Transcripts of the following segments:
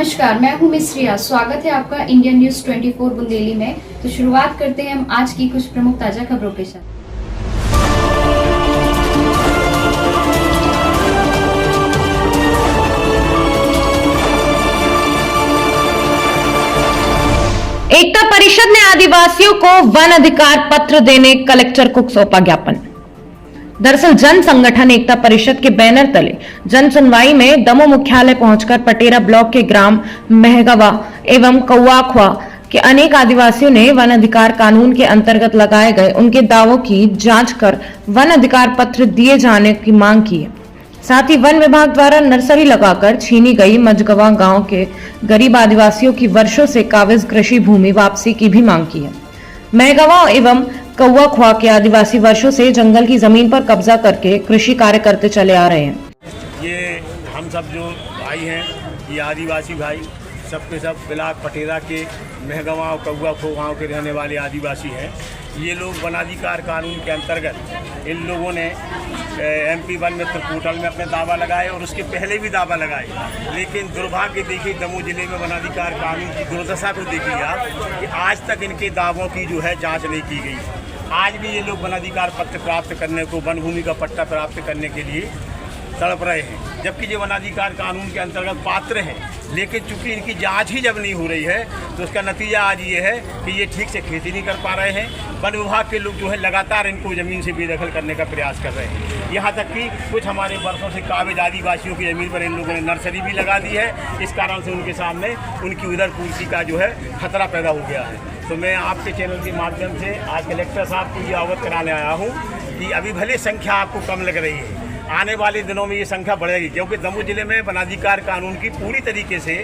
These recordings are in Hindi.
नमस्कार, मैं हूं मिस रिया। स्वागत है आपका इंडियन न्यूज 24 बुंदेली में। तो शुरुआत करते हैं हम आज की कुछ प्रमुख ताजा खबरों के साथ। एकता परिषद ने आदिवासियों को वन अधिकार पत्र देने कलेक्टर को सौंपा ज्ञापन। दरअसल जन संगठन एकता परिषद के बैनर तले जन सुनवाई में दमोह मुख्यालय पहुंचकर पटेरा ब्लॉक के ग्राम महगवा एवं कौवाखवा के अनेक आदिवासियों ने वन अधिकार कानून के अंतर्गत लगाए गए उनके दावों की जांच कर वन अधिकार पत्र दिए जाने की मांग की है। साथ ही वन विभाग द्वारा नर्सरी लगाकर छीनी गई मजगवा गांव के गरीब आदिवासियों की वर्षों से काबिज कृषि भूमि वापसी की भी मांग की है। महगवा एवं कौवाखवा के आदिवासी वर्षों से जंगल की जमीन पर कब्जा करके कृषि कार्य करते चले आ रहे हैं। ये हम सब जो भाई हैं, ये आदिवासी भाई सबके सब ब्लॉक पटेरा के महगवा और कौवाखवा गाँव के रहने वाले आदिवासी हैं। ये लोग वनाधिकार कानून के अंतर्गत इन लोगों ने MP वन मित्र पोर्टल में अपने दावा लगाए और उसके पहले भी दावा लगाए, लेकिन दुर्भाग्य देखिए दमोह जिले में वनाधिकार कानून की दुर्दशा को देखिए आप कि आज तक इनके दावों की जो है जांच नहीं की गई। आज भी ये लोग वनाधिकार पत्र प्राप्त करने को, वन भूमि का पट्टा प्राप्त करने के लिए तड़प रहे हैं, जबकि ये वनाधिकार कानून के अंतर्गत पात्र हैं। लेकिन चूंकि इनकी जांच ही जब नहीं हो रही है तो उसका नतीजा आज ये है कि ये ठीक से खेती नहीं कर पा रहे हैं। वन विभाग के लोग जो है लगातार इनको ज़मीन से बेदखल करने का प्रयास कर रहे हैं। यहाँ तक कि कुछ हमारे वर्षों से काबिज आदिवासियों की ज़मीन पर इन लोगों ने नर्सरी भी लगा दी है। इस कारण से उनके सामने उनकी उधर पूर्ति का जो है खतरा पैदा हो गया है। तो मैं आपके चैनल के माध्यम से आज कलेक्टर साहब को ये अवगत कराने आया हूँ कि अभी भले संख्या आपको कम लग रही है, आने वाले दिनों में ये संख्या बढ़ेगी, क्योंकि दमोह जिले में वनाधिकार कानून की पूरी तरीके से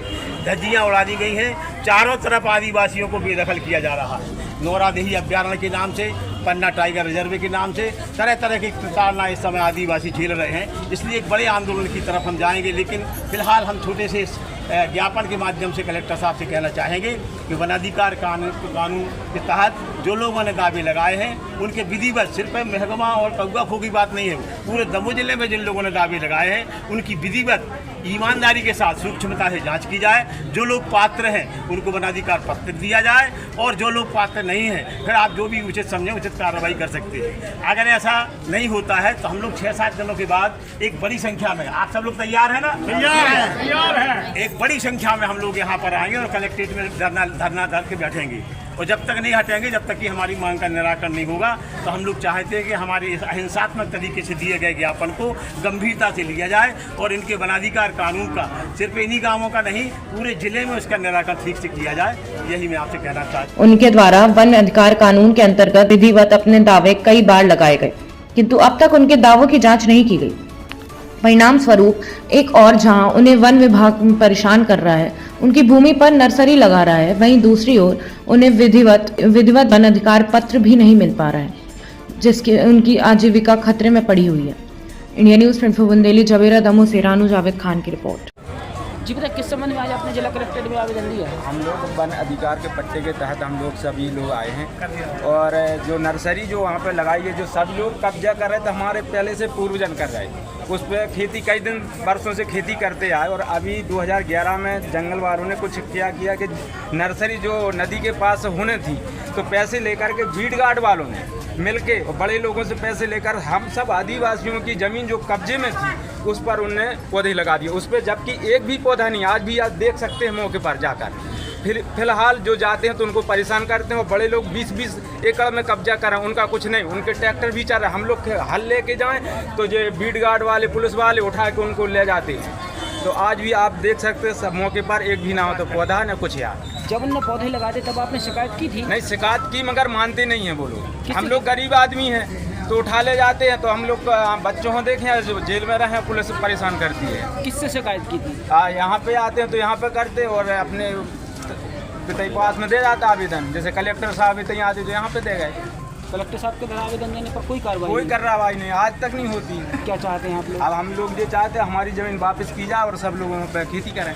धज्जियां उड़ा दी गई हैं। चारों तरफ आदिवासियों को बेदखल किया जा रहा है। नौरादेही अभ्यारण्य के नाम से, पन्ना टाइगर रिजर्व के नाम से तरह तरह की प्रताड़ना इस समय आदिवासी झेल रहे हैं। इसलिए एक बड़े आंदोलन की तरफ हम जाएंगे, लेकिन फिलहाल हम छोटे से ज्ञापन के माध्यम से कलेक्टर साहब से कहना चाहेंगे कि वनाधिकार कानून के तहत जो लोगों ने दावे लगाए हैं उनके विधिवत, सिर्फ महगवा और कौवाखवा की बात नहीं है, पूरे दमोह जिले में जिन लोगों ने दावे लगाए हैं उनकी विधिवत ईमानदारी के साथ सूक्ष्मता से जांच की जाए। जो लोग पात्र हैं उनको वनाधिकार पत्र दिया जाए और जो लोग पात्र नहीं हैं फिर आप जो भी उचित समझें उचित कार्रवाई कर सकते हैं। अगर ऐसा नहीं होता है तो हम लोग 6-7 दिनों के बाद एक बड़ी संख्या में, आप सब लोग तैयार हैं ना? तैयार है। एक बड़ी संख्या में हम लोग यहाँ पर आएंगे और कलेक्ट्रेट में धरना धर के बैठेंगे, और जब तक नहीं हटेंगे, जब तक कि हमारी मांग का निराकरण नहीं होगा, तो हम लोग चाहते हैं कि हमारे इस अहिंसात्मक तरीके से दिए गए ज्ञापन को गंभीरता से लिया जाए और इनके वनाधिकार कानून का सिर्फ इन्हीं गांवों का नहीं, पूरे जिले में उसका निराकरण ठीक से किया जाए। यही मैं आपसे कहना चाहता हूँ। उनके द्वारा वन अधिकार कानून के अंतर्गत विधिवत अपने दावे कई बार लगाए गए, किंतु अब तक उनके दावों की जाँच नहीं की गई। परिणाम स्वरूप एक और जहां उन्हें वन विभाग परेशान कर रहा है, उनकी भूमि पर नर्सरी लगा रहा है, वहीं दूसरी ओर उन्हें विधिवत वन अधिकार पत्र भी नहीं मिल पा रहा है, जिसके उनकी आजीविका खतरे में पड़ी हुई है। इंडिया न्यूज 24 बुंदेली, जवेरा दमोह से रानू जावेद खान की रिपोर्ट। जी बताइए, किस संबंध में आज आपने जिला कलेक्ट्रेट में आवेदन दिया है? हम लोग वन अधिकार के पट्टे के तहत हम लोग सभी लोग आए हैं, और जो नर्सरी जो वहाँ पे लगाई है, जो सब लोग कब्जा कर रहे थे, हमारे पहले से पूर्वजन कर रहे हैं, उस पर खेती कई दिन वर्षों से खेती करते आए। और अभी 2011 में जंगल वालों ने कुछ किया कि नर्सरी जो नदी के पास होने थी, तो पैसे लेकर के भीड़ गार्ड वालों ने मिलके और बड़े लोगों से पैसे लेकर हम सब आदिवासियों की ज़मीन जो कब्जे में थी उस पर उनने पौधे लगा दिए। उस पर जबकि एक भी पौधा नहीं, आज भी आप देख सकते हैं मौके पर जाकर। फिलहाल जो जाते हैं तो उनको परेशान करते हैं, और बड़े लोग 20-20 एकड़ में कब्जा करें, उनका कुछ नहीं, उनके ट्रैक्टर भी चल रहे। हम लोग हल लेके जाएं तो ये बीट गार्ड वाले, पुलिस वाले उठा के उनको ले जाते हैं। तो आज भी आप देख सकते हैं सब मौके पर एक भी ना हो तो पौधा न कुछ यार। जब उनने पौधे लगा दिए तब आपने शिकायत की थी? नहीं, शिकायत की, मगर मानते नहीं हैं वो लोग। हम लोग गरीब आदमी हैं तो उठा ले जाते हैं, तो हम लोग बच्चों को देखें जो जेल में रहे, पुलिस परेशान करती है। किससे शिकायत की थी? यहाँ पे आते हैं तो यहाँ पे करते, और अपने पिता पास में दे जाता आवेदन, जैसे कलेक्टर साहब इतनी आते तो यहाँ पे दे गए। कलेक्टर साहब के आवेदन देने पर कोई कार्रवाई नहीं, आज तक नहीं होती। क्या चाहते हैं आप लोग? अब हम लोग ये चाहते हैं हमारी ज़मीन वापस की जाए और सब लोगों पर खेती करें।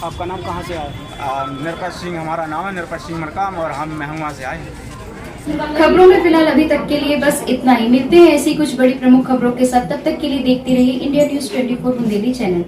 आपका नाम कहाँ से आया? निरपत सिंह हमारा नाम है, निरपत सिंह मरकाम, और हम महंगा से आए। खबरों में फिलहाल अभी तक के लिए बस इतना ही। मिलते हैं ऐसी कुछ बड़ी प्रमुख खबरों के साथ, तब तक के लिए देखते रहिए इंडिया न्यूज 24 बुंदेली चैनल।